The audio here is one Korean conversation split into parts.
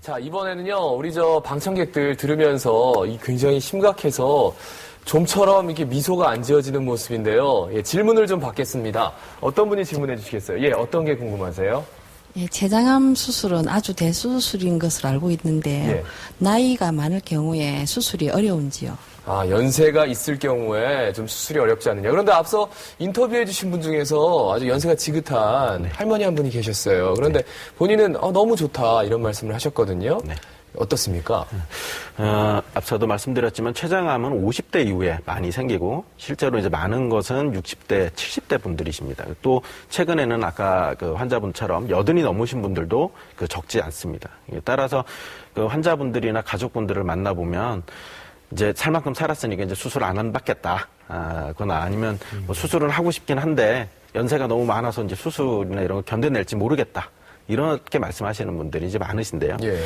자, 이번에는요, 우리 방청객들 들으면서 굉장히 심각해서 좀처럼 이렇게 미소가 안 지어지는 모습인데요. 예, 질문을 좀 받겠습니다. 어떤 분이 질문해 주시겠어요? 예, 어떤 게 궁금하세요? 예, 췌장암 수술은 아주 대수술인 것을 알고 있는데 예. 나이가 많을 경우에 수술이 어려운지요? 아, 연세가 있을 경우에 좀 수술이 어렵지 않느냐. 그런데 앞서 인터뷰해 주신 분 중에서 아주 연세가 지긋한 할머니 한 분이 계셨어요. 그런데 본인은 너무 좋다 이런 말씀을 하셨거든요. 네. 어떻습니까? 앞서도 말씀드렸지만 췌장암은 50대 이후에 많이 생기고 실제로 이제 많은 것은 60대, 70대 분들이십니다. 또 최근에는 아까 그 환자분처럼 80이 넘으신 분들도 적지 않습니다. 따라서 그 환자분들이나 가족분들을 만나보면 이제 살 만큼 살았으니까 이제 수술 안 받겠다. 그거나 아니면 뭐 수술은 하고 싶긴 한데 연세가 너무 많아서 이제 수술이나 이런 거 견뎌낼지 모르겠다. 이렇게 말씀하시는 분들이 이제 많으신데요. 예.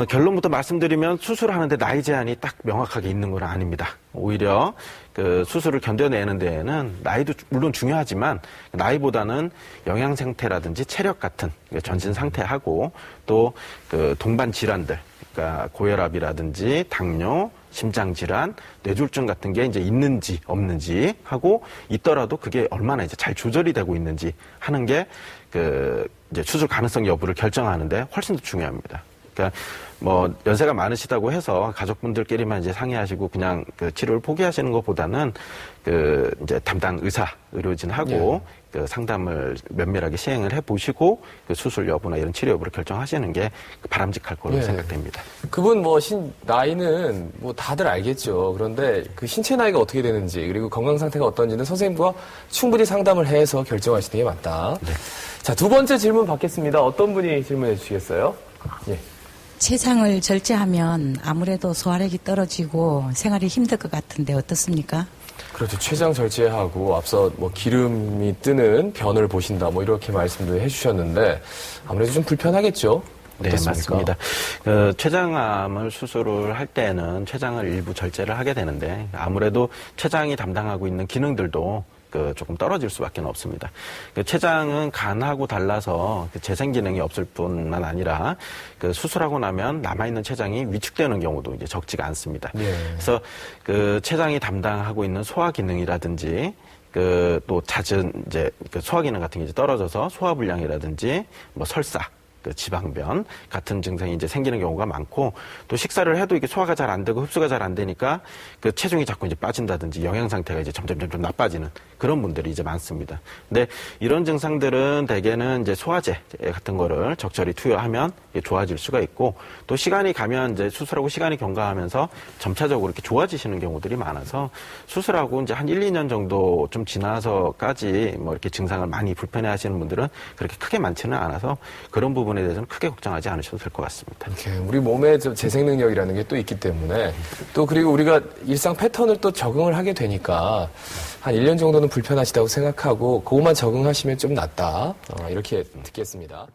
결론부터 말씀드리면 수술하는데 나이 제한이 딱 명확하게 있는 건 아닙니다. 오히려 그 수술을 견뎌내는 데에는 나이도 물론 중요하지만 나이보다는 영양 상태라든지 체력 같은 전신 상태하고 또 그 동반 질환들, 그러니까 고혈압이라든지 당뇨, 심장 질환, 뇌졸중 같은 게 이제 있는지 없는지 하고 있더라도 그게 얼마나 이제 잘 조절이 되고 있는지 하는 게 그 이제 수술 가능성 여부를 결정하는데 훨씬 더 중요합니다. 그러니까 뭐 연세가 많으시다고 해서 가족분들끼리만 이제 상의하시고 그냥 그 치료를 포기하시는 것보다는 그 이제 담당 의사, 의료진하고 그 상담을 면밀하게 시행을 해 보시고 그 수술 여부나 이런 치료 여부를 결정하시는 게 바람직할 거로 생각됩니다. 그분 나이는 다들 알겠죠. 그런데 그 신체 나이가 어떻게 되는지 그리고 건강 상태가 어떤지는 선생님과 충분히 상담을 해서 결정하시는 게 맞다. 네. 자, 두 번째 질문 받겠습니다. 어떤 분이 질문해 주시겠어요? 예. 췌장을 절제하면 아무래도 소화력이 떨어지고 생활이 힘들 것 같은데 어떻습니까? 그렇죠. 췌장 절제하고 앞서 기름이 뜨는 변을 보신다 이렇게 말씀도 해주셨는데 아무래도 좀 불편하겠죠. 네, 어떻습니까? 맞습니다. 췌장암을 수술을 할 때는 췌장을 일부 절제를 하게 되는데 아무래도 췌장이 담당하고 있는 기능들도 조금 떨어질 수밖에 없습니다. 췌장은 간하고 달라서 재생 기능이 없을 뿐만 아니라 수술하고 나면 남아있는 췌장이 위축되는 경우도 이제 적지가 않습니다. 예. 그래서 췌장이 담당하고 있는 소화 기능이라든지 또 잦은 이제 소화 기능 같은 게 이제 떨어져서 소화불량이라든지 설사, 지방변 같은 증상이 이제 생기는 경우가 많고 또 식사를 해도 이게 소화가 잘 안 되고 흡수가 잘 안 되니까 체중이 자꾸 이제 빠진다든지 영양 상태가 이제 점점 나빠지는 그런 분들이 이제 많습니다. 근데 이런 증상들은 대개는 이제 소화제 같은 거를 적절히 투여하면 좋아질 수가 있고 또 시간이 가면 이제 수술하고 시간이 경과하면서 점차적으로 이렇게 좋아지시는 경우들이 많아서 수술하고 이제 한 1, 2년 정도 좀 지나서까지 이렇게 증상을 많이 불편해 하시는 분들은 그렇게 크게 많지는 않아서 그런 부분에 대해서는 크게 걱정하지 않으셔도 될 것 같습니다. 우리 몸에 재생 능력이라는 게 또 있기 때문에 또 그리고 우리가 일상 패턴을 또 적응을 하게 되니까 한 1년 정도는 불편하시다고 생각하고 그것만 적응하시면 좀 낫다. 이렇게 듣겠습니다.